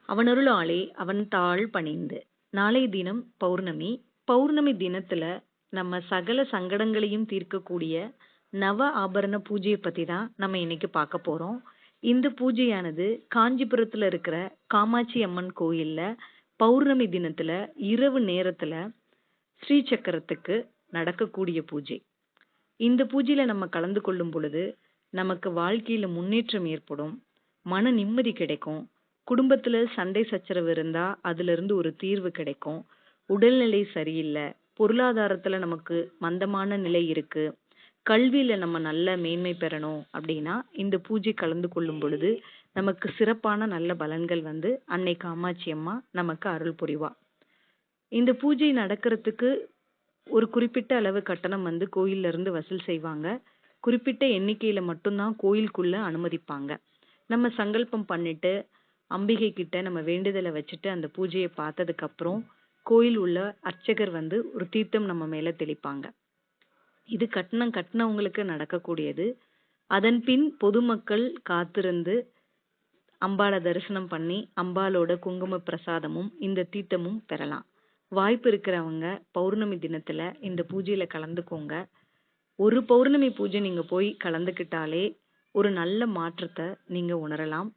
அவனருளாலே அவன் தாள் பணிந்து. நாளை தினம் பௌர்ணமி. பௌர்ணமி தினத்துல நம்ம சகல சங்கடங்களையும் தீர்க்கக்கூடிய நவ ஆபரண பூஜையை பத்தி தான் நம்ம இன்னைக்கு பார்க்க போறோம். இந்த பூஜையானது காஞ்சிபுரத்துல இருக்கிற காமாட்சி அம்மன் கோயில்ல பௌர்ணமி தினத்துல இரவு நேரத்துல ஸ்ரீ சக்கரத்துக்கு நடக்கக்கூடிய பூஜை. இந்த பூஜையில நம்ம கலந்து கொள்ளும் பொழுது நமக்கு வாழ்க்கையில முன்னேற்றம் ஏற்படும், மன நிம்மதி கிடைக்கும், குடும்பத்துல சண்டை சச்சரவு இருந்தா அதுல இருந்து ஒரு தீர்வு கிடைக்கும், உடல்நிலை சரியில்லை, பொருளாதாரத்துல நமக்கு மந்தமான நிலை இருக்கு, கல்வியில நம்ம நல்ல மேன்மை பெறணும் அப்படின்னா இந்த பூஜை கலந்து கொள்ளும் பொழுது நமக்கு சிறப்பான நல்ல பலன்கள் வந்து அன்னை காமாட்சி அம்மா நமக்கு அருள் புரிவா. இந்த பூஜை நடக்கிறதுக்கு ஒரு குறிப்பிட்ட அளவு கட்டணம் வந்து கோயில்ல இருந்து வசூல் செய்வாங்க. குறிப்பிட்ட எண்ணிக்கையில மட்டும்தான் கோயிலுக்குள்ள அனுமதிப்பாங்க. நம்ம சங்கல்பம் பண்ணிட்டு அம்பிகை கிட்ட நம்ம வேண்டுதலை வச்சுட்டு அந்த பூஜையை பார்த்ததுக்கு அப்புறம் கோயில் உள்ள அர்ச்சகர் வந்து ஒரு தீர்த்தம் நம்ம மேல தெளிப்பாங்க. இது கட்டினவங்களுக்கு நடக்கக்கூடியது. அதன் பின் பொதுமக்கள் காத்திருந்து அம்பாளை தரிசனம் பண்ணி அம்பாளோட குங்கும பிரசாதமும் இந்த தீர்த்தமும் பெறலாம். வாய்ப்பு இருக்கிறவங்க பௌர்ணமி தினத்துல இந்த பூஜையில கலந்துக்கோங்க. ஒரு பௌர்ணமி பூஜை நீங்க போய் கலந்துக்கிட்டாலே ஒரு நல்ல மாற்றத்தை நீங்க உணரலாம்.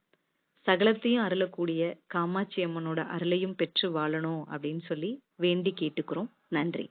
சகலத்தையும் அருளக்கூடிய காமாட்சி அம்மனோட அருளையும் பெற்று வாழணும் அப்படின்னு சொல்லி வேண்டி கேட்டுக்கிறோம். நன்றி.